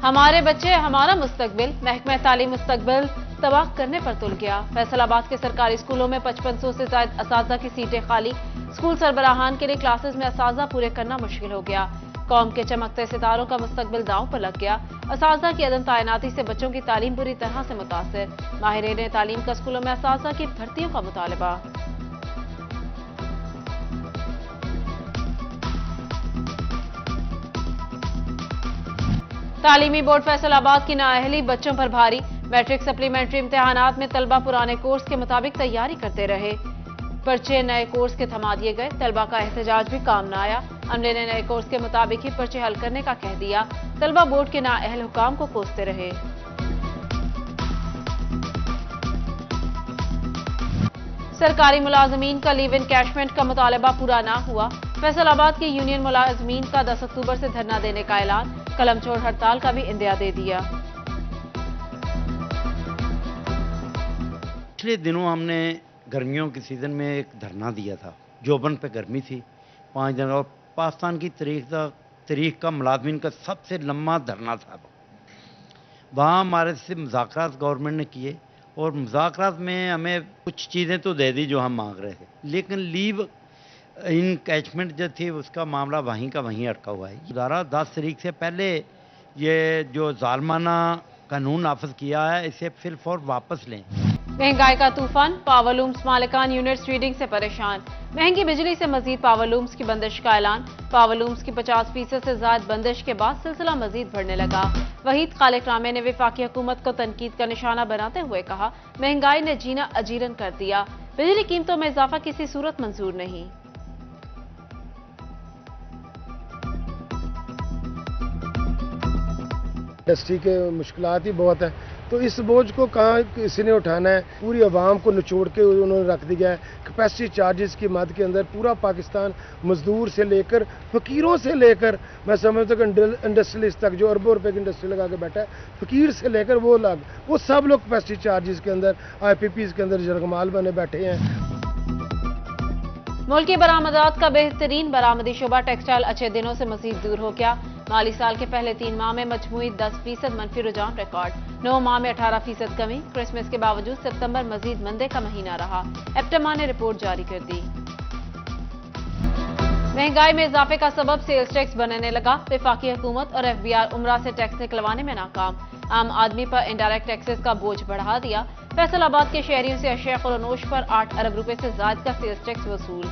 ہمارے بچے ہمارا مستقبل، محکمہ تعلیم مستقبل تباہ کرنے پر تل گیا۔ فیصل آباد کے سرکاری اسکولوں میں 5500 سے زائد اساتذہ کی سیٹیں خالی، اسکول سربراہان کے لیے کلاسز میں اساتذہ پورے کرنا مشکل ہو گیا۔ قوم کے چمکتے ستاروں کا مستقبل داؤں پر لگ گیا۔ اساتذہ کی عدم تعیناتی سے بچوں کی تعلیم بری طرح سے متاثر، ماہرین تعلیم کا اسکولوں میں اساتذہ کی بھرتیوں کا مطالبہ۔ تعلیمی بورڈ فیصل آباد کی نااہلی بچوں پر بھاری، میٹرک سپلیمنٹری امتحانات میں طلبہ پرانے کورس کے مطابق تیاری کرتے رہے، پرچے نئے کورس کے تھما دیے گئے، طلبہ کا احتجاج بھی کام نہ آیا، عملے نے نئے کورس کے مطابق ہی پرچے حل کرنے کا کہہ دیا، طلبہ بورڈ کے نااہل حکام کو کوستے رہے۔ سرکاری ملازمین کا لیو ان کیشمنٹ کا مطالبہ پورا نہ ہوا، فیصل آباد کی یونین ملازمین کا 10 اکتوبر سے دھرنا دینے کا اعلان، قلم چھوڑ ہڑتال کا بھی اندیا دے دیا۔ پچھلے دنوں ہم نے گرمیوں کے سیزن میں ایک دھرنا دیا تھا، جوبن پہ گرمی تھی 5 دن، اور پاکستان کی تاریخ کا ملازمین کا سب سے لمبا دھرنا تھا۔ وہاں ہمارے سے مذاکرات گورنمنٹ نے کیے، اور مذاکرات میں ہمیں کچھ چیزیں تو دے دی جو ہم مانگ رہے تھے، لیکن لیو ان کیچمنٹ جو تھی اس کا معاملہ وہیں کا وہیں اٹکا ہوا ہے۔ ادارہ 10 تاریخ سے پہلے یہ جو ظالمانہ قانون نافذ کیا ہے اسے فی الفور واپس لیں۔ مہنگائی کا طوفان، پاور لومز مالکان یونٹس ریڈنگ سے پریشان، مہنگی بجلی سے مزید پاور لومز کی بندش کا اعلان، پاور لومز کی 50% سے زائد بندش کے بعد سلسلہ مزید بڑھنے لگا۔ وحید خالق رامے نے وفاقی حکومت کو تنقید کا نشانہ بناتے ہوئے کہا، مہنگائی نے جینا اجیرن کر دیا، بجلی قیمتوں میں اضافہ کسی صورت منظور نہیں۔ انڈسٹری کے مشکلات ہی بہت ہیں، تو اس بوجھ کو کہاں کسی نے اٹھانا ہے؟ پوری عوام کو نچوڑ کے انہوں نے رکھ دیا ہے۔ کیپیسٹی چارجز کی مد کے اندر پورا پاکستان مزدور سے لے کر فقیروں سے لے کر میں سمجھتا ہوں کہ انڈسٹریلسٹ تک جو اربوں روپے کی انڈسٹری لگا کے بیٹھا ہے، فقیر سے لے کر وہ سب لوگ کیپیسٹی چارجز کے اندر آئی پی پیز کے اندر جرگمال بنے بیٹھے ہیں۔ ملکی برآمدات کا بہترین برآمدی شعبہ ٹیکسٹائل اچھے دنوں سے مزید دور ہو گیا، مالی سال کے پہلے 3 ماہ میں مجموعی 10% منفی رجحان ریکارڈ، 9 ماہ میں 18% کمی، کرسمس کے باوجود ستمبر مزید مندے کا مہینہ رہا، ایپٹما نے رپورٹ جاری کر دی۔ مہنگائی میں اضافے کا سبب سیلز ٹیکس بننے لگا، وفاقی حکومت اور ایف بی آر عمرہ سے ٹیکس نکلوانے میں ناکام، عام آدمی پر انڈائریکٹ ٹیکسز کا بوجھ بڑھا دیا، فیصل آباد کے شہریوں سے اشیاء خورنوش پر 8 ارب روپے سے زائد کا سیلز ٹیکس وصول۔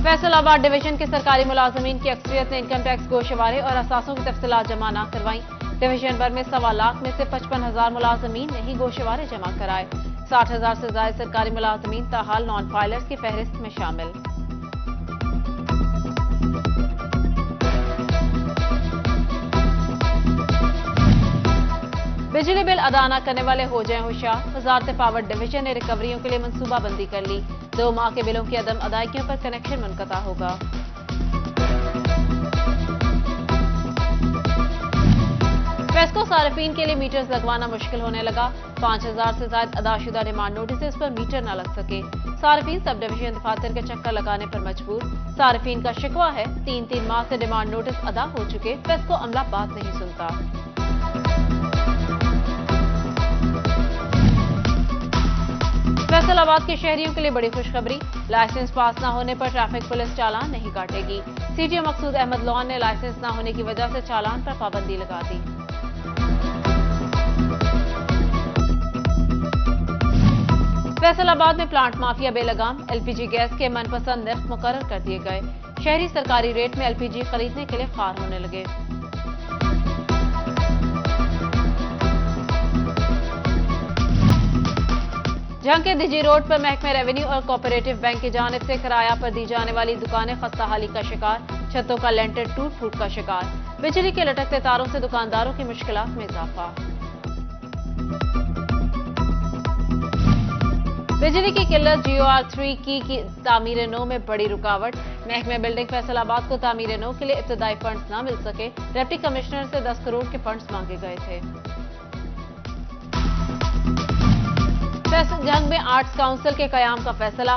فیصل آباد ڈویژن کے سرکاری ملازمین کی اکثریت نے انکم ٹیکس گوشوارے اور اثاثوں کی تفصیلات جمع نہ کروائیں، ڈویژن بھر میں 1.25 لاکھ میں سے 55,000 ملازمین نے ہی گوشوارے جمع کرائے، 60,000 سے زائد سرکاری ملازمین تاحال نان فائلرز کی فہرست میں شامل۔ بجلی بل ادا نہ کرنے والے ہو جائیں ہوشیار، وزارت پاور ڈویژن نے ریکوریوں کے لیے منصوبہ بندی کر لی، 2 ماہ کے بلوں کی عدم ادائیگیوں پر کنیکشن منقطع ہوگا۔ پیسکو صارفین کے لیے میٹرز لگوانا مشکل ہونے لگا، 5,000 سے زائد ادا شدہ ڈیمانڈ نوٹسز پر میٹر نہ لگ سکے، صارفین سب ڈویژن دفاتر کے چکر لگانے پر مجبور، صارفین کا شکوہ ہے 3 ماہ سے ڈیمانڈ نوٹس ادا ہو چکے، پیسکو عملہ بات نہیں سنتا۔ فیصل آباد کے شہریوں کے لیے بڑی خوشخبری، لائسنس پاس نہ ہونے پر ٹریفک پولیس چالان نہیں کاٹے گی، سی ٹی او مقصود احمد لون نے لائسنس نہ ہونے کی وجہ سے چالان پر پابندی لگا دی۔ فیصل آباد میں پلانٹ مافیا بے لگام، ایل پی جی گیس کے من پسند نرخ مقرر کر دیے گئے، شہری سرکاری ریٹ میں ایل پی جی خریدنے کے لیے خوار ہونے لگے۔ جھنگ کے دیجی روڈ پر محکمہ ریونیو اور کوآپریٹو بینک کی جانب سے کرایہ پر دی جانے والی دکانیں خستہ حالی کا شکار، چھتوں کا لینٹر ٹوٹ پھوٹ کا شکار، بجلی کے لٹکتے تاروں سے دکانداروں کی مشکلات میں اضافہ۔ بجلی کی قلت، جیو آر 3 کی تعمیر نو میں بڑی رکاوٹ، محکمہ بلڈنگ فیصل آباد کو تعمیر نو کے لیے ابتدائی فنڈز نہ مل سکے، ڈپٹی کمشنر سے 10 کروڑ کے فنڈز مانگے گئے تھے۔ جھنگ میں آرٹس کونسل کے قیام کا فیصلہ،